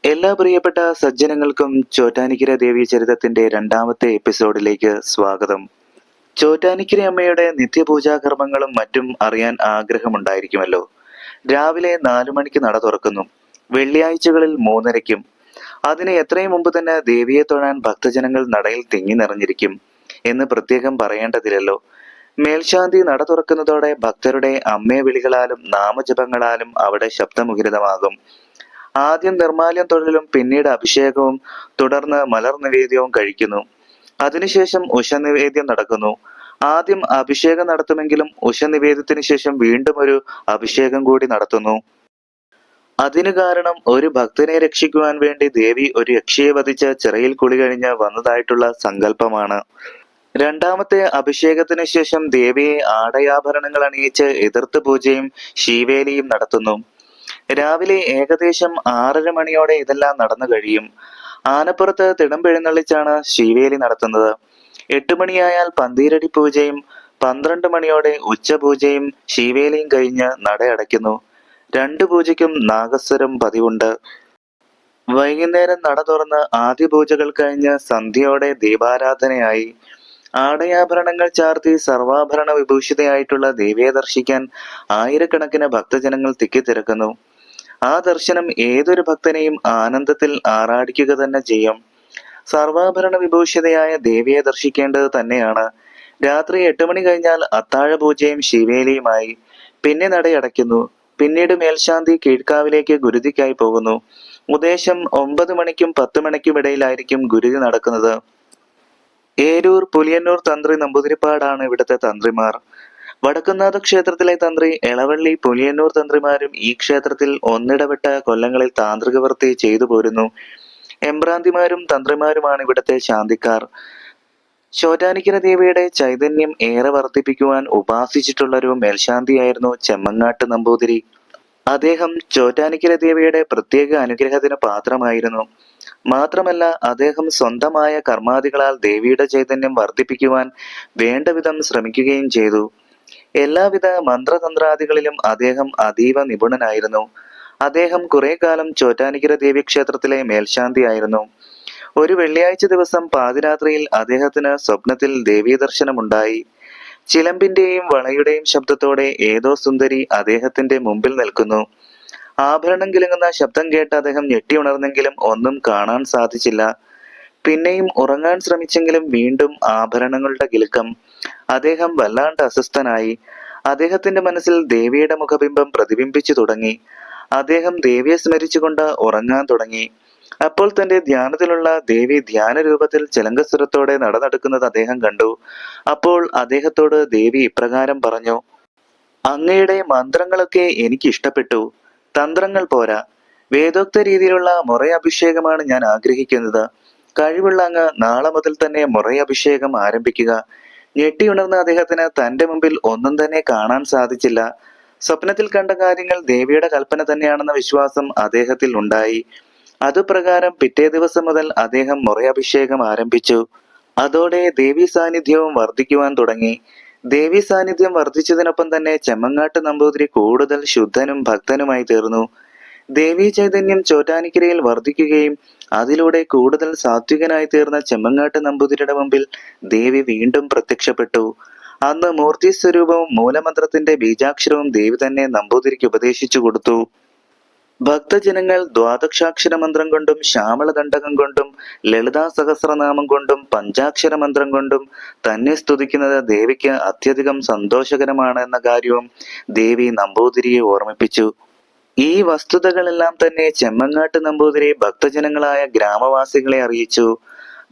എല്ലാ പ്രിയപ്പെട്ട സജ്ജനങ്ങൾക്കും ചോറ്റാനിക്കര ദേവി ചരിതത്തിന്റെ രണ്ടാമത്തെ എപ്പിസോഡിലേക്ക് സ്വാഗതം. ചോറ്റാനിക്കര അമ്മയുടെ നിത്യപൂജാകർമ്മങ്ങളും മറ്റും അറിയാൻ ആഗ്രഹമുണ്ടായിരിക്കുമല്ലോ. രാവിലെ 4 മണിക്ക് നട തുറക്കുന്നു. വെള്ളിയാഴ്ചകളിൽ 3:30-ക്കും. അതിന് എത്രയും മുമ്പ് തന്നെ ദേവിയെ തൊഴാൻ ഭക്തജനങ്ങൾ നടയിൽ തിങ്ങി നിറഞ്ഞിരിക്കും എന്ന് പ്രത്യേകം പറയേണ്ടതില്ലല്ലോ. മേൽശാന്തി നട തുറക്കുന്നതോടെ ഭക്തരുടെ അമ്മേ വിളികളാലും നാമജപങ്ങളാലും അവിടെ ശബ്ദമുഖരിതമാകും. ആദ്യം നിർമ്മാല്യം തൊഴലും പിന്നീട് അഭിഷേകവും തുടർന്ന് മലർ നിവേദ്യവും കഴിക്കുന്നു. അതിനുശേഷം ഉഷനിവേദ്യം നടക്കുന്നു. ആദ്യം അഭിഷേകം നടത്തുമെങ്കിലും ഉഷനിവേദ്യത്തിന് ശേഷം വീണ്ടും ഒരു അഭിഷേകം കൂടി നടത്തുന്നു. അതിനു കാരണം ഒരു ഭക്തനെ രക്ഷിക്കുവാൻ വേണ്ടി ദേവി ഒരു യക്ഷിയെ വധിച്ച് ചിറയിൽ കുളി കഴിഞ്ഞ് വന്നതായിട്ടുള്ള സങ്കല്പമാണ്. രണ്ടാമത്തെ അഭിഷേകത്തിന് ശേഷം ദേവിയെ ആടയാഭരണങ്ങൾ അണിയിച്ച് എതിർത്ത് പൂജയും ശീവേലിയും നടത്തുന്നു. രാവിലെ ഏകദേശം 6:30 മണിയോടെ ഇതെല്ലാം നടന്നു കഴിയും. ആനപ്പുറത്ത് തിടമ്പെഴുന്നള്ളിച്ചാണ് ശീവേലി നടത്തുന്നത്. 8 മണിയായാൽ പന്തീരടി പൂജയും 12 മണിയോടെ ഉച്ചപൂജയും ശീവേലിയും കഴിഞ്ഞ് നട അടയ്ക്കുന്നു. 2 പൂജയ്ക്കും നാഗസ്വരം പതിവുണ്ട്. വൈകുന്നേരം നട തുറന്ന് ആദ്യ പൂജകൾ കഴിഞ്ഞ് സന്ധ്യയോടെ ദീപാരാധനയായി. ആടയാഭരണങ്ങൾ ചാർത്തി സർവാഭരണ വിഭൂഷിതയായിട്ടുള്ള ദേവിയെ ദർശിക്കാൻ ആയിരക്കണക്കിന് ഭക്തജനങ്ങൾ തിക്കിത്തിരക്കുന്നു. ആ ദർശനം ഏതൊരു ഭക്തനെയും ആനന്ദത്തിൽ ആറാടിക്കുക തന്നെ ചെയ്യും. സർവാഭരണ വിഭൂഷിതയായ ദേവിയെ ദർശിക്കേണ്ടത് തന്നെയാണ്. രാത്രി 8 മണി കഴിഞ്ഞാൽ അത്താഴ പൂജയും ശിവേലിയുമായി. പിന്നെ നടയടയ്ക്കുന്നു. പിന്നീട് മേൽശാന്തി കീഴ്ക്കാവിലേക്ക് ഗുരുതിക്കായി പോകുന്നു. ഉദ്ദേശം 9 മണിക്കും 10 മണിക്കും ഇടയിലായിരിക്കും ഗുരുതി നടക്കുന്നത്. ഏരൂർ പുലിയന്നൂർ തന്ത്രി നമ്പൂതിരിപ്പാടാണ് ഇവിടുത്തെ തന്ത്രിമാർ. വടക്കുംനാഥ ക്ഷേത്രത്തിലെ തന്ത്രി എളവള്ളി പുലിയന്നൂർ തന്ത്രിമാരും ഈ ക്ഷേത്രത്തിൽ ഒന്നിടവിട്ട കൊല്ലങ്ങളിൽ താന്ത്രിക വൃത്തി ചെയ്തു പോരുന്നു. എമ്പ്രാന്തിമാരും തന്ത്രിമാരുമാണ് ഇവിടുത്തെ ശാന്തിക്കാർ. ചോറ്റാനിക്കര ദേവിയുടെ ചൈതന്യം ഏറെ വർദ്ധിപ്പിക്കുവാൻ ഉപാസിച്ചിട്ടുള്ളൊരു മേൽശാന്തിയായിരുന്നു ചെമ്മങ്ങാട്ട് നമ്പൂതിരി. അദ്ദേഹം ചോറ്റാനിക്കര ദേവിയുടെ പ്രത്യേക അനുഗ്രഹത്തിന് പാത്രമായിരുന്നു. മാത്രമല്ല അദ്ദേഹം സ്വന്തമായ കർമാദികളാൽ ദേവിയുടെ ചൈതന്യം വർദ്ധിപ്പിക്കുവാൻ വേണ്ടവിധം ശ്രമിക്കുകയും ചെയ്തു. എല്ലാവിധ മന്ത്രതന്ത്രാദികളിലും അദ്ദേഹം അതീവ നിപുണനായിരുന്നു. അദ്ദേഹം കുറെ കാലം ചോറ്റാനിക്കര ദേവി ക്ഷേത്രത്തിലെ മേൽശാന്തിയായിരുന്നു. ഒരു വെള്ളിയാഴ്ച ദിവസം പാതിരാത്രിയിൽ അദ്ദേഹത്തിന് സ്വപ്നത്തിൽ ദേവീ ദർശനമുണ്ടായി. ചിലമ്പിന്റെയും വളയുടെയും ശബ്ദത്തോടെ ഏതോ സുന്ദരി അദ്ദേഹത്തിന്റെ മുമ്പിൽ നിൽക്കുന്നു. ആഭരണം കിലുങ്ങുന്ന ശബ്ദം കേട്ട് അദ്ദേഹം ഞെട്ടി ഉണർന്നെങ്കിലും ഒന്നും കാണാൻ സാധിച്ചില്ല. പിന്നെയും ഉറങ്ങാൻ ശ്രമിച്ചെങ്കിലും വീണ്ടും ആഭരണങ്ങളുടെ കിലുക്കം. അദ്ദേഹം വല്ലാണ്ട് അസ്വസ്ഥനായി. അദ്ദേഹത്തിന്റെ മനസ്സിൽ ദേവിയുടെ മുഖബിംബം പ്രതിബിംബിച്ചു തുടങ്ങി. അദ്ദേഹം ദേവിയെ സ്മരിച്ചുകൊണ്ട് ഉറങ്ങാൻ തുടങ്ങി. അപ്പോൾ തന്റെ ധ്യാനത്തിലുള്ള ദേവി ധ്യാന രൂപത്തിൽ ചിലങ്കസ്വരത്തോടെ നടക്കുന്നത് അദ്ദേഹം കണ്ടു. അപ്പോൾ അദ്ദേഹത്തോട് ദേവി ഇപ്രകാരം പറഞ്ഞു: അങ്ങയുടെ മന്ത്രങ്ങളൊക്കെ എനിക്ക് ഇഷ്ടപ്പെട്ടു. തന്ത്രങ്ങൾ പോരാ. വേദോക്ത രീതിയിലുള്ള മുറയഭിഷേകമാണ് ഞാൻ ആഗ്രഹിക്കുന്നത്. കഴിവുള്ള അങ്ങ് നാളെ മുതൽ തന്നെ മുറയഭിഷേകം ആരംഭിക്കുക. ഞെട്ടിയുണർന്ന അദ്ദേഹത്തിന് തന്റെ മുമ്പിൽ ഒന്നും തന്നെ കാണാൻ സാധിച്ചില്ല. സ്വപ്നത്തിൽ കണ്ട കാര്യങ്ങൾ ദേവിയുടെ കൽപ്പന തന്നെയാണെന്ന വിശ്വാസം അദ്ദേഹത്തിൽ ഉണ്ടായി. അതുപ്രകാരം പിറ്റേ ദിവസം മുതൽ അദ്ദേഹം മുറയഭിഷേകം ആരംഭിച്ചു. അതോടെ ദേവി സാന്നിധ്യവും വർദ്ധിക്കുവാൻ തുടങ്ങി. ദേവി സാന്നിധ്യം വർദ്ധിച്ചതിനൊപ്പം തന്നെ ചെമ്മങ്ങാട്ട് നമ്പൂതിരി കൂടുതൽ ശുദ്ധനും ഭക്തനുമായി തീർന്നു. ദേവീ ചൈതന്യം ചോറ്റാനിക്കരയിൽ വർദ്ധിക്കുകയും അതിലൂടെ കൂടുതൽ സാത്വികനായി തീർന്ന ചെമ്മങ്ങാട്ട് നമ്പൂതിരിയുടെ മുമ്പിൽ ദേവി വീണ്ടും പ്രത്യക്ഷപ്പെട്ടു. അന്ന് മൂർത്തി സ്വരൂപവും മൂലമന്ത്രത്തിന്റെ ബീജാക്ഷരവും ദേവി തന്നെ നമ്പൂതിരിക്ക് ഉപദേശിച്ചു കൊടുത്തു. ഭക്തജനങ്ങൾ ദ്വാദക്ഷാക്ഷര മന്ത്രം കൊണ്ടും ശ്യാമളദണ്ഡകം കൊണ്ടും ലളിതാ സഹസ്രനാമം കൊണ്ടും പഞ്ചാക്ഷര മന്ത്രം കൊണ്ടും തന്നെ സ്തുതിക്കുന്നത് ദേവിക്ക് അത്യധികം സന്തോഷകരമാണ് എന്ന കാര്യവും ദേവി നമ്പൂതിരിയെ ഓർമ്മിപ്പിച്ചു. ഈ വസ്തുതകളെല്ലാം തന്നെ ചെമ്മങ്ങാട്ട് നമ്പൂതിരി ഭക്തജനങ്ങളായ ഗ്രാമവാസികളെ അറിയിച്ചു.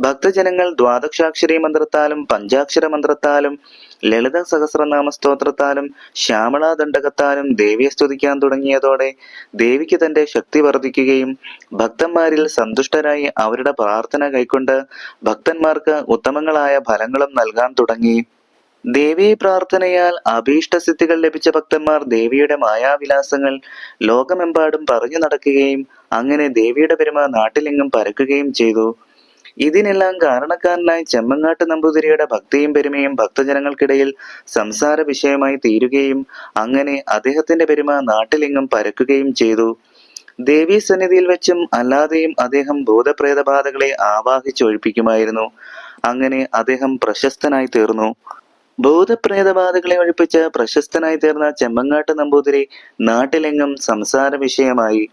ഭക്തജനങ്ങൾ ദ്വാദക്ഷാക്ഷരി മന്ത്രത്താലും പഞ്ചാക്ഷര മന്ത്രത്താലും ലളിത സഹസ്രനാമ സ്തോത്രത്താലും ശ്യാമളാദണ്ഡകത്താലും ദേവിയെ സ്തുതിക്കാൻ തുടങ്ങിയതോടെ ദേവിക്ക് തന്റെ ശക്തി വർദ്ധിക്കുകയും ഭക്തന്മാരിൽ സന്തുഷ്ടരായി അവരുടെ പ്രാർത്ഥന കൈക്കൊണ്ട് ഭക്തന്മാർക്ക് ഉത്തമങ്ങളായ ഫലങ്ങളും നൽകാൻ തുടങ്ങി. ദേവീ പ്രാർത്ഥനയാൽ അഭീഷ്ടസിദ്ധികൾ ലഭിച്ച ഭക്തന്മാർ ദേവിയുടെ മായാവിലാസങ്ങൾ ലോകമെമ്പാടും പറഞ്ഞു നടക്കുകയും അങ്ങനെ ദേവിയുടെ പെരുമ നാട്ടിലെങ്ങും പരക്കുകയും ചെയ്തു. ഇതിനെല്ലാം കാരണക്കാരനായി ചെമ്മങ്ങാട്ട് നമ്പൂതിരിയുടെ ഭക്തിയും പെരുമയും ഭക്തജനങ്ങൾക്കിടയിൽ സംസാര വിഷയമായി തീരുകയും അങ്ങനെ അദ്ദേഹത്തിന്റെ പെരുമ നാട്ടിലെങ്ങും പരക്കുകയും ചെയ്തു. ദേവീ സന്നിധിയിൽ വെച്ചും അല്ലാതെയും അദ്ദേഹം ഭൂതപ്രേതബാധകളെ ആവാഹിച്ചൊഴിപ്പിക്കുമായിരുന്നു. അങ്ങനെ അദ്ദേഹം പ്രശസ്തനായി തീർന്നു. ഭൂതപ്രേതബാധകളെ ഒഴിപ്പിച്ച് പ്രശസ്തനായി തീർന്ന ചെമ്മങ്ങാട്ട് നമ്പൂതിരി നാട്ടിലെങ്ങും സംസാര വിഷയമായി.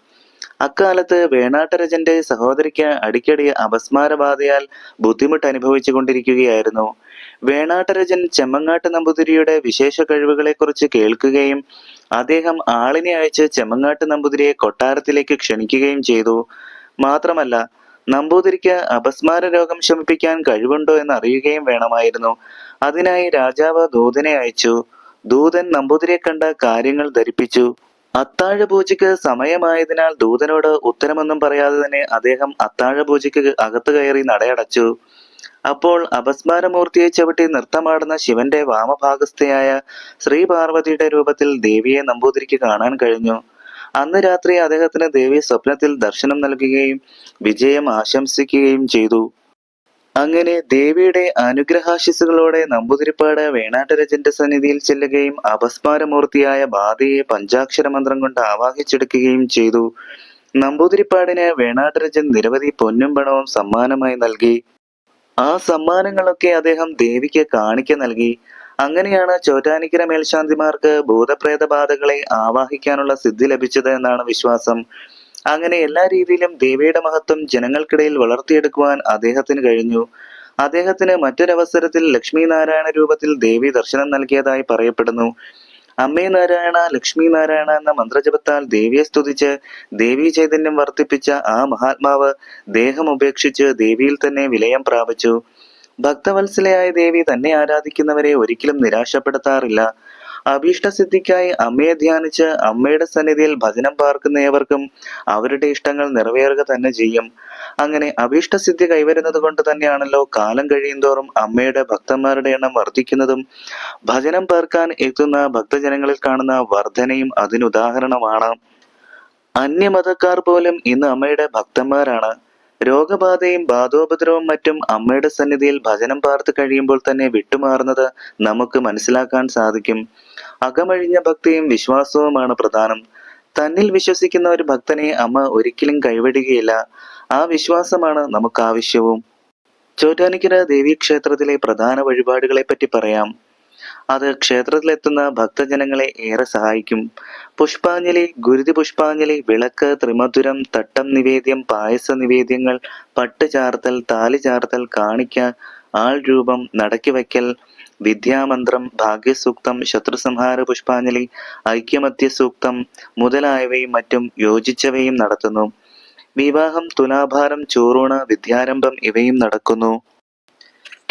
അക്കാലത്ത് വേണാട്ടരജന്റെ സഹോദരിക്ക് അടിക്കടി അപസ്മാരബാധയാൽ ബുദ്ധിമുട്ട് അനുഭവിച്ചു കൊണ്ടിരിക്കുകയായിരുന്നു. വേണാട്ടരജൻ ചെമ്മങ്ങാട്ട് നമ്പൂതിരിയുടെ വിശേഷ കഴിവുകളെക്കുറിച്ച് കേൾക്കുകയും അദ്ദേഹം ആളിനെ അയച്ച് ചെമ്മങ്ങാട്ട് നമ്പൂതിരിയെ കൊട്ടാരത്തിലേക്ക് ക്ഷണിക്കുകയും ചെയ്തു. മാത്രമല്ല, നമ്പൂതിരിക്ക് അപസ്മാര രോഗം ശമിപ്പിക്കാൻ കഴിവുണ്ടോ എന്ന് അറിയുകയും വേണമായിരുന്നു. അതിനായി രാജാവ് ദൂതനെ അയച്ചു. ദൂതൻ നമ്പൂതിരിയെ കണ്ട കാര്യങ്ങൾ ധരിപ്പിച്ചു. അത്താഴപൂജയ്ക്ക് സമയമായതിനാൽ ദൂതനോട് ഉത്തരമൊന്നും പറയാതെ തന്നെ അദ്ദേഹം അത്താഴപൂജയ്ക്ക് അകത്ത് കയറി നടയടച്ചു. അപ്പോൾ അപസ്മാരമൂർത്തിയെ ചവിട്ടി നൃത്തമാടുന്ന ശിവന്റെ വാമഭാഗസ്ഥയായ ശ്രീപാർവതിയുടെ രൂപത്തിൽ ദേവിയെ നമ്പൂതിരിക്ക് കാണാൻ കഴിഞ്ഞു. അന്ന് രാത്രി അദ്ദേഹത്തിന് ദേവി സ്വപ്നത്തിൽ ദർശനം നൽകുകയും വിജയം ആശംസിക്കുകയും ചെയ്തു. അങ്ങനെ ദേവിയുടെ അനുഗ്രഹാശിസുകളോടെ നമ്പൂതിരിപ്പാട് വേണാട്ടരജന്റെ സന്നിധിയിൽ ചെല്ലുകയും അപസ്മാരമൂർത്തിയായ ബാധയെ പഞ്ചാക്ഷര മന്ത്രം കൊണ്ട് ആവാഹിച്ചെടുക്കുകയും ചെയ്തു. നമ്പൂതിരിപ്പാടിന് വേണാട്ടരജൻ നിരവധി പൊന്നും പണവും സമ്മാനമായി നൽകി. ആ സമ്മാനങ്ങളൊക്കെ അദ്ദേഹം ദേവിക്ക് കാണിക്ക നൽകി. അങ്ങനെയാണ് ചോറ്റാനിക്കര മേൽശാന്തിമാർക്ക് ഭൂതപ്രേത ബാധകളെ ആവാഹിക്കാനുള്ള സിദ്ധി ലഭിച്ചത് എന്നാണ് വിശ്വാസം. അങ്ങനെ എല്ലാ രീതിയിലും ദേവിയുടെ മഹത്വം ജനങ്ങൾക്കിടയിൽ വളർത്തിയെടുക്കുവാൻ അദ്ദേഹത്തിന് കഴിഞ്ഞു. അദ്ദേഹത്തിന് മറ്റൊരവസരത്തിൽ ലക്ഷ്മി നാരായണ രൂപത്തിൽ ദേവി ദർശനം നൽകിയതായി പറയപ്പെടുന്നു. അമ്മേ നാരായണ, ലക്ഷ്മി നാരായണ എന്ന മന്ത്രജപത്താൽ ദേവിയെ സ്തുതിച്ച് ദേവീ ചൈതന്യം വർദ്ധിപ്പിച്ച ആ മഹാത്മാവ് ദേഹം ഉപേക്ഷിച്ച് ദേവിയിൽ തന്നെ വിലയം പ്രാപിച്ചു. ഭക്തവത്സലയായ ദേവി തന്നെ ആരാധിക്കുന്നവരെ ഒരിക്കലും നിരാശപ്പെടുത്താറില്ല. അഭീഷ്ടസിദ്ധിക്കായി അമ്മയെ ധ്യാനിച്ച് അമ്മയുടെ സന്നിധിയിൽ ഭജനം പാർക്കുന്ന ഏവർക്കും അവരുടെ ഇഷ്ടങ്ങൾ നിറവേറുക തന്നെ ചെയ്യും. അങ്ങനെ അഭീഷ്ടസിദ്ധി കൈവരുന്നത് കൊണ്ട് തന്നെയാണല്ലോ കാലം കഴിയുന്തോറും അമ്മയുടെ ഭക്തന്മാരുടെ എണ്ണം വർദ്ധിക്കുന്നതും ഭജനം പാർക്കാൻ എത്തുന്ന ഭക്തജനങ്ങളിൽ കാണുന്ന വർധനയും അതിനുദാഹരണമാണ്. അന്യമതക്കാർ പോലും ഇന്ന് അമ്മയുടെ ഭക്തന്മാരാണ്. രോഗബാധയും ബാധോപദ്രവവും മറ്റും അമ്മയുടെ സന്നിധിയിൽ ഭജനം പാർത്ത് കഴിയുമ്പോൾ തന്നെ വിട്ടുമാറുന്നത് നമുക്ക് മനസ്സിലാക്കാൻ സാധിക്കും. അകമഴിഞ്ഞ ഭക്തിയും വിശ്വാസവുമാണ് പ്രധാനം. തന്നിൽ വിശ്വസിക്കുന്ന ഒരു ഭക്തനെ അമ്മ ഒരിക്കലും കൈവിടുകയില്ല. ആ വിശ്വാസമാണ് നമുക്ക് ആവശ്യവും. ചോറ്റാനിക്കര ദേവീക്ഷേത്രത്തിലെ പ്രധാന വഴിപാടുകളെ പറ്റി പറയാം. അത് ക്ഷേത്രത്തിലെത്തുന്ന ഭക്തജനങ്ങളെ ഏറെ സഹായിക്കും. പുഷ്പാഞ്ജലി, ഗുരുതി പുഷ്പാഞ്ജലി, വിളക്ക്, ത്രിമധുരം, തട്ടം നിവേദ്യം, പായസ നിവേദ്യങ്ങൾ, പട്ട് ചാർത്തൽ, താലി ചാർത്തൽ, കാണിക്ക, ആൾ രൂപം, നടക്കി വയ്ക്കൽ, വിദ്യാമന്ത്രം, ഭാഗ്യസൂക്തം, ശത്രുസംഹാര പുഷ്പാഞ്ജലി, ഐക്യമത്യ സൂക്തം മുതലായവയും മറ്റും യോജിച്ചവയും നടത്തുന്നു. വിവാഹം, തുലാഭാരം, ചോറൂണ്, വിദ്യാരംഭം ഇവയും നടക്കുന്നു.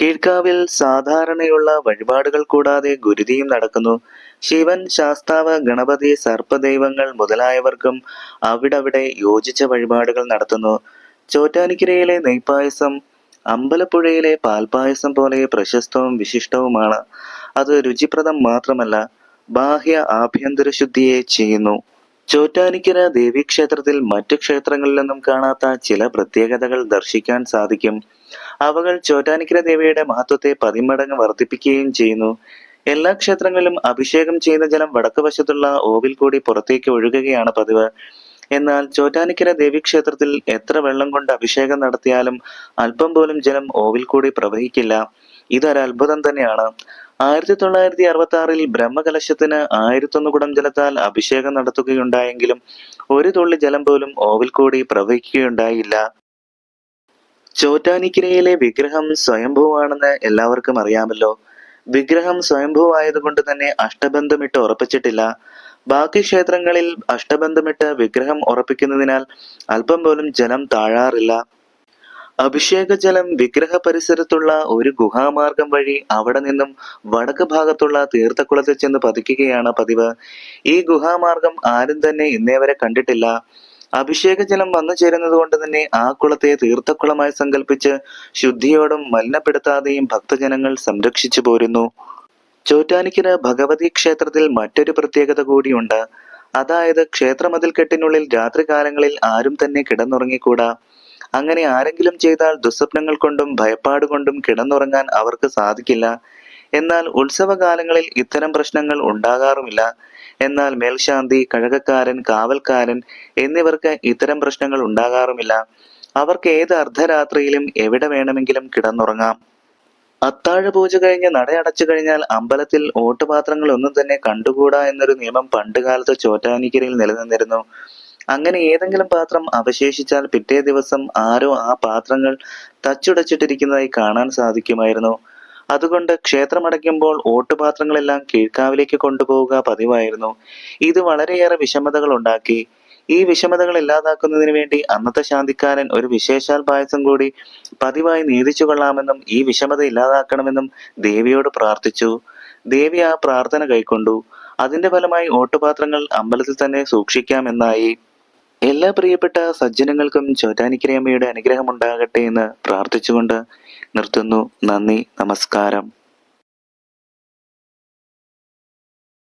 കീഴ്ക്കാവിൽ സാധാരണയുള്ള വഴിപാടുകൾ കൂടാതെ ഗുരുതിയും നടക്കുന്നു. ശിവൻ, ശാസ്താവ്, ഗണപതി, സർപ്പദൈവങ്ങൾ മുതലായവർക്കും അവിടവിടെ യോജിച്ച വഴിപാടുകൾ നടത്തുന്നു. ചോറ്റാനിക്കരയിലെ നെയ്പായസം അമ്പലപ്പുഴയിലെ പാൽപായസം പോലെ പ്രശസ്തവും വിശിഷ്ടവുമാണ്. അത് രുചിപ്രദം മാത്രമല്ല, ബാഹ്യ ആഭ്യന്തര ശുദ്ധിയെ ചെയ്യുന്നു. ചോറ്റാനിക്കര ദേവീക്ഷേത്രത്തിൽ മറ്റു ക്ഷേത്രങ്ങളിൽ നിന്നും കാണാത്ത ചില പ്രത്യേകതകൾ ദർശിക്കാൻ സാധിക്കും. അവകൾ ചോറ്റാനിക്കര ദേവിയുടെ മഹത്വത്തെ 10 മടങ്ങ് വർദ്ധിപ്പിക്കുകയും ചെയ്യുന്നു. എല്ലാ ക്ഷേത്രങ്ങളിലും അഭിഷേകം ചെയ്യുന്ന ജലം വടക്ക് വശത്തുള്ള ഓവിൽ കൂടി പുറത്തേക്ക് ഒഴുകുകയാണ് പതിവ്. എന്നാൽ ചോറ്റാനിക്കര ദേവീക്ഷേത്രത്തിൽ എത്ര വെള്ളം കൊണ്ട് അഭിഷേകം നടത്തിയാലും അല്പം പോലും ജലം ഓവിൽ കൂടി പ്രവഹിക്കില്ല. ഇതൊരത്ഭുതം തന്നെയാണ്. 1966 ബ്രഹ്മകലശത്തിന് 1001 കുടം ജലത്താൽ അഭിഷേകം നടത്തുകയുണ്ടായെങ്കിലും ഒരു തുള്ളി ജലം പോലും ഓവിൽ കൂടി പ്രവഹിക്കുകയുണ്ടായില്ല. ചോറ്റാനിക്കരയിലെ വിഗ്രഹം സ്വയംഭൂവാണെന്ന് എല്ലാവർക്കും അറിയാമല്ലോ. വിഗ്രഹം സ്വയംഭൂവായതുകൊണ്ട് തന്നെ അഷ്ടബന്ധമിട്ട് ഉറപ്പിച്ചിട്ടില്ല. ബാക്കി ക്ഷേത്രങ്ങളിൽ അഷ്ടബന്ധമിട്ട് വിഗ്രഹം ഉറപ്പിക്കുന്നതിനാൽ അല്പം പോലും ജലം താഴാറില്ല. അഭിഷേക ജലം വിഗ്രഹ പരിസരത്തുള്ള ഒരു ഗുഹാമാർഗം വഴി അവിടെ നിന്നും വടക്ക് ഭാഗത്തുള്ള തീർത്ഥക്കുളത്തിൽ ചെന്ന് പതിക്കുകയാണ് പതിവ്. ഈ ഗുഹാമാർഗം ആരും തന്നെ ഇന്നേ വരെ കണ്ടിട്ടില്ല. അഭിഷേക ജലം വന്നു ചേരുന്നത് കൊണ്ട് തന്നെ ആ കുളത്തെ തീർത്ഥക്കുളമായി സങ്കല്പിച്ച് ശുദ്ധിയോടും മലിനപ്പെടുത്താതെയും ഭക്തജനങ്ങൾ സംരക്ഷിച്ചു പോരുന്നു. ചോറ്റാനിക്കര ഭഗവതി ക്ഷേത്രത്തിൽ മറ്റൊരു പ്രത്യേകത കൂടിയുണ്ട്. അതായത് ക്ഷേത്രമതിൽക്കെട്ടിനുള്ളിൽ രാത്രികാലങ്ങളിൽ ആരും തന്നെ കിടന്നുറങ്ങിക്കൂടാ. അങ്ങനെ ആരെങ്കിലും ചെയ്താൽ ദുസ്വപ്നങ്ങൾ കൊണ്ടും ഭയപ്പാട് കൊണ്ടും കിടന്നുറങ്ങാൻ അവർക്ക് സാധിക്കില്ല. എന്നാൽ ഉത്സവകാലങ്ങളിൽ ഇത്തരം പ്രശ്നങ്ങൾ ഉണ്ടാകാറുമില്ല. എന്നാൽ മേൽശാന്തി, കഴകക്കാരൻ, കാവൽക്കാരൻ എന്നിവർക്ക് ഇത്തരം പ്രശ്നങ്ങൾ ഉണ്ടാകാറുമില്ല. അവർക്ക് ഏത് അർദ്ധരാത്രിയിലും എവിടെ വേണമെങ്കിലും കിടന്നുറങ്ങാം. അത്താഴപൂജ കഴിഞ്ഞ് നട അടച്ചു കഴിഞ്ഞാൽ അമ്പലത്തിൽ ഓട്ടുപാത്രങ്ങൾ ഒന്നും തന്നെ കണ്ടുകൂടാ എന്നൊരു നിയമം പണ്ടുകാലത്ത് ചോറ്റാനിക്കരയിൽ നിലനിന്നിരുന്നു. അങ്ങനെ ഏതെങ്കിലും പാത്രം അവശേഷിച്ചാൽ പിറ്റേ ദിവസം ആരോ ആ പാത്രങ്ങൾ തച്ചുടച്ചിട്ടിരിക്കുന്നതായി കാണാൻ സാധിക്കുമായിരുന്നു. അതുകൊണ്ട് ക്ഷേത്രമടയ്ക്കുമ്പോൾ ഓട്ടുപാത്രങ്ങളെല്ലാം കീഴ്ക്കാവിലേക്ക് കൊണ്ടുപോവുക പതിവായിരുന്നു. ഇത് വളരെയേറെ വിഷമതകൾ ഉണ്ടാക്കി. ഈ വിഷമതകൾ ഇല്ലാതാക്കുന്നതിന് വേണ്ടി അന്നത്തെ ശാന്തിക്കാരൻ ഒരു വിശേഷാൽ പായസം കൂടി പതിവായി നീതിച്ചു കൊള്ളാമെന്നും ഈ വിഷമത ഇല്ലാതാക്കണമെന്നും ദേവിയോട് പ്രാർത്ഥിച്ചു. ദേവി ആ പ്രാർത്ഥന കൈക്കൊണ്ടു. അതിന്റെ ഫലമായി ഓട്ടുപാത്രങ്ങൾ അമ്പലത്തിൽ തന്നെ സൂക്ഷിക്കാമെന്നായി. എല്ലാ പ്രിയപ്പെട്ട സജ്ജനങ്ങൾക്കും ചോറ്റാനിക്കരയമ്മയുടെ അനുഗ്രഹം ഉണ്ടാകട്ടെ എന്ന് പ്രാർത്ഥിച്ചുകൊണ്ട് നിർത്തുന്നു. നന്ദി, നമസ്കാരം.